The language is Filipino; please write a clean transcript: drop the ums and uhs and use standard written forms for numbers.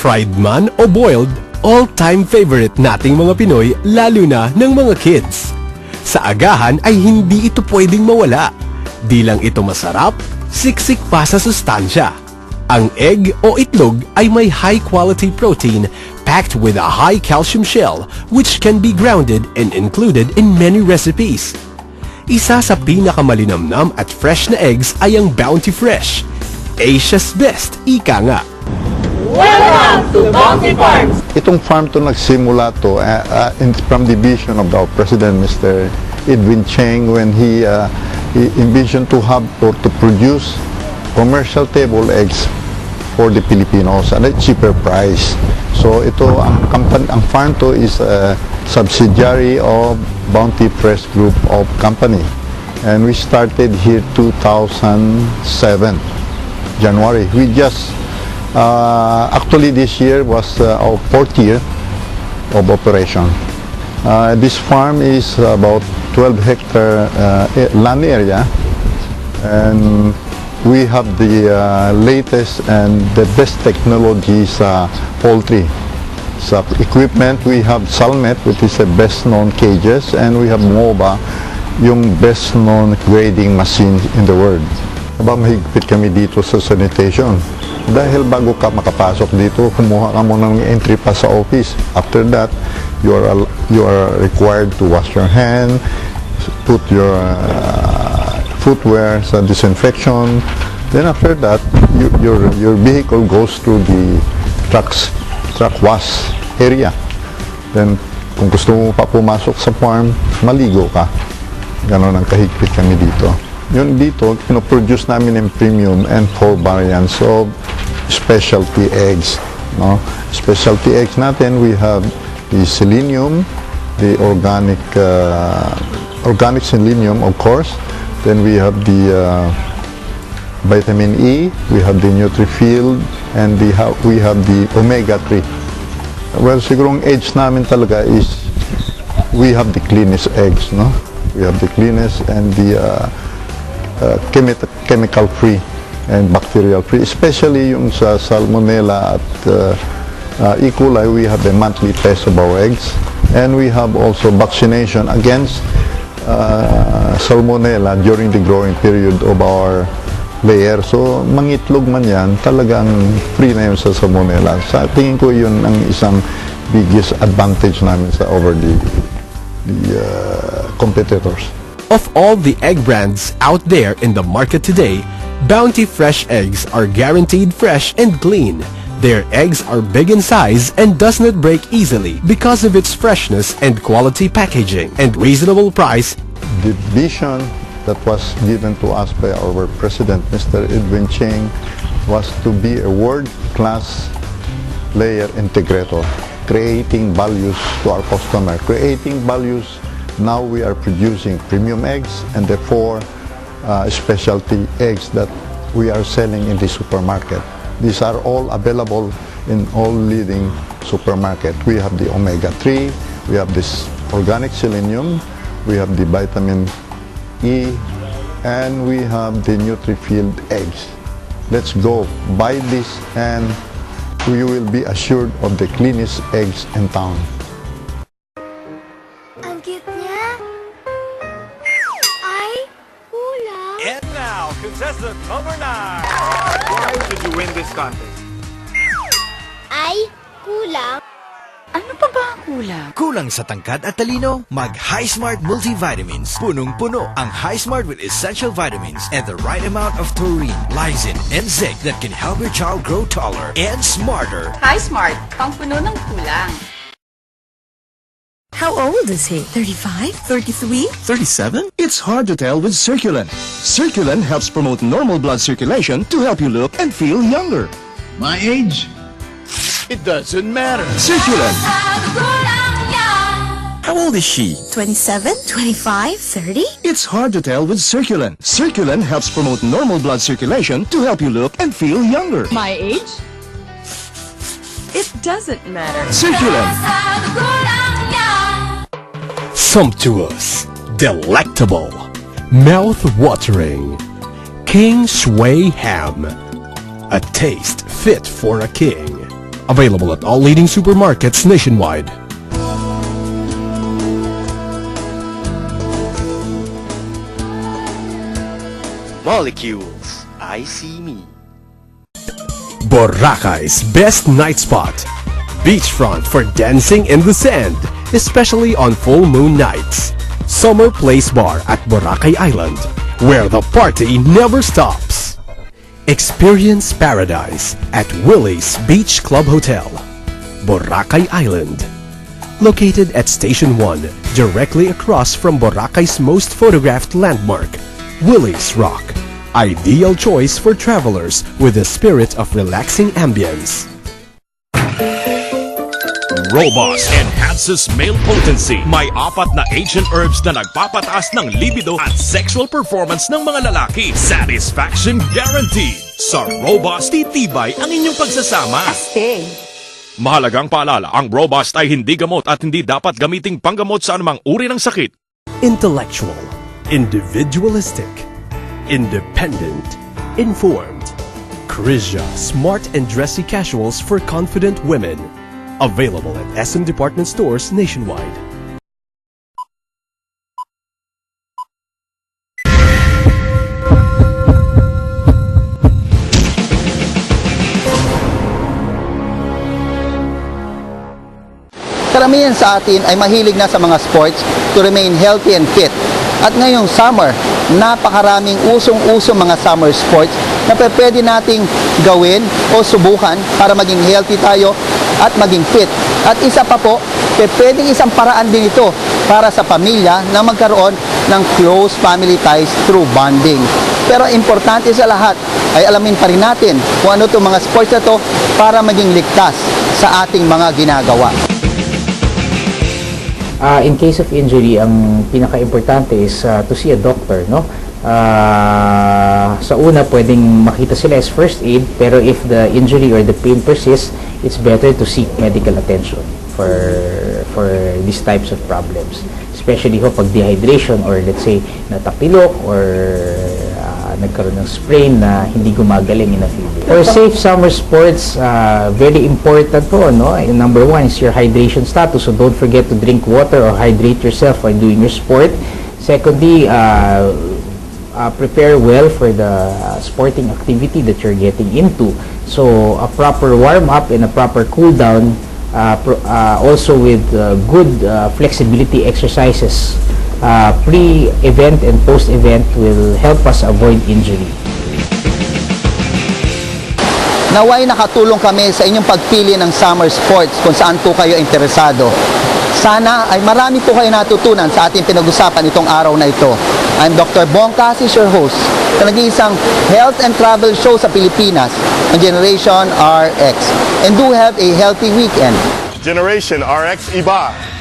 Fried man o boiled, all-time favorite nating mga Pinoy, lalo na ng mga kids. Sa agahan ay hindi ito pwedeng mawala. Di lang ito masarap, siksik pa sa sustansya. Ang egg o itlog ay may high-quality protein packed with a high calcium shell which can be grounded and included in many recipes. Isa sa pinakamalinamnam at fresh na eggs ay ang Bounty Fresh. Asia's best, ika nga. Welcome to Bounty Farms! Itong farm to nagsimula to from the vision of our President, Mr. Edwin Cheng, when he envisioned to have or to produce commercial table eggs for the Filipinos at a cheaper price. So ito, ang farm to is a subsidiary of Bounty Fresh Group of Company. And we started here 2007, January. We just, actually this year was our 4th year of operation. This farm is about 12 hectare land area, and we have the latest and the best technology sa poultry. Sa equipment, we have Salmet, which is the best known cages, and we have MOBA, yung best known grading machine in the world. Mahigpit kami dito sa sanitation. Dahil bago ka makapasok dito, kumuha ka muna ng entry pass sa office. After that, you are required to wash your hand, put your footwear sa disinfection. Then after that, your vehicle goes through the truck wash area. Then kung gusto mo pa pumasok sa farm, maligo ka. Ganon ang kahigpit kami dito. Yun dito, pinoproduce namin ng premium and 4 variants of specialty eggs. No? Specialty eggs natin, we have the selenium, the organic selenium, of course. Then we have the vitamin E, we have the Nutrifield, and we have the omega-3. Well, siguro ang eggs namin talaga is we have the cleanest eggs, no? We have the cleanest and the chemical-free and bacterial-free, especially yung sa Salmonella at E. coli. We have a monthly test of our eggs, and we have also vaccination against Salmonella during the growing period of our layer. So, mangitlog man yan, talagang free na yun sa Salmonella. Sa tingin ko yun ang isang biggest advantage namin sa over the competitors. Of all the egg brands out there in the market today, Bounty Fresh eggs are guaranteed fresh and clean. Their eggs are big in size and does not break easily because of its freshness and quality packaging and reasonable price. The vision that was given to us by our President, Mr. Edwin Cheng, was to be a world-class layer integrator, creating values to our customer, creating values. Now we are producing premium eggs and therefore specialty eggs that we are selling in the supermarket. These are all available in all leading supermarket. We have the omega-3, we have this organic selenium, we have the vitamin E, and we have the Nutrifield eggs. Let's go buy this and you will be assured of the cleanest eggs in town. Ang cute niya. Ay, kulang. And now, contestant number 9. Why did you win this contest? Ay, kulang. Ano pa ba ang kulang? Kulang sa tangkad at talino? Mag High Smart Multivitamins. Punong-puno ang High Smart with essential vitamins and the right amount of taurine, lysine, and zinc that can help your child grow taller and smarter. Hi Smart, pangpuno ng kulang. How old is he? 35? 33? 37? It's hard to tell with Circulen. Circulen helps promote normal blood circulation to help you look and feel younger. My age? It doesn't matter. Circulen. How old is she? 27? 25? 30? It's hard to tell with Circulen. Circulen helps promote normal blood circulation to help you look and feel younger. My age? It doesn't matter. Circulen. Sumptuous, delectable, mouth-watering. King Sway Ham. A taste fit for a king. Available at all leading supermarkets nationwide. Molecules, I see me. Boracay's best night spot. Beachfront for dancing in the sand, especially on full moon nights. Summer Place Bar at Boracay Island, where the party never stops. Experience paradise at Willie's Beach Club Hotel, Boracay Island. Located at Station 1, directly across from Boracay's most photographed landmark, Willie's Rock. Ideal choice for travelers with a spirit of relaxing ambience. Robust enhances male potency. May 4 na ancient herbs na nagpapataas ng libido at sexual performance ng mga lalaki. Satisfaction guaranteed. Sa Robust, titibay ang inyong pagsasama. Mahalagang paalala, ang Robust ay hindi gamot at hindi dapat gamiting panggamot sa anumang uri ng sakit. Intellectual, individualistic, independent, informed. Krizia smart and dressy casuals for confident women. Available at SM department stores nationwide. Karamihan sa atin ay mahilig na sa mga sports to remain healthy and fit. At ngayong summer, napakaraming usong-usong mga summer sports na pwede nating gawin o subukan para maging healthy tayo at maging fit. At isa pa po, pwedeng isang paraan din ito para sa pamilya na magkaroon ng close family ties through bonding. Pero importante sa lahat ay alamin pa rin natin kung ano itong mga sports na ito para maging ligtas sa ating mga ginagawa. In case of injury, ang pinaka-importante is to see a doctor, no? Sa una, pwedeng makita sila as first aid, pero if the injury or the pain persists, it's better to seek medical attention for these types of problems. Especially pag dehydration or let's say natapilok or nagkaroon ng sprain na hindi gumagaling in a few days. For safe summer sports, very important po, no? Number 1 is your hydration status, so don't forget to drink water or hydrate yourself while doing your sport. Secondly, prepare well for the sporting activity that you're getting into. So a proper warm-up and a proper cool-down, also with good flexibility exercises pre-event and post-event will help us avoid injury. Naway nakatulong kami sa inyong pagpili ng summer sports kung saan po kayo interesado. Sana ay marami po kayo natutunan sa ating pinag-usapan itong araw na ito. I'm Dr. Bong Casis, your host, sa nag-iisang health and travel show sa Pilipinas, ang Generation RX. And do have a healthy weekend. Generation RX Iba.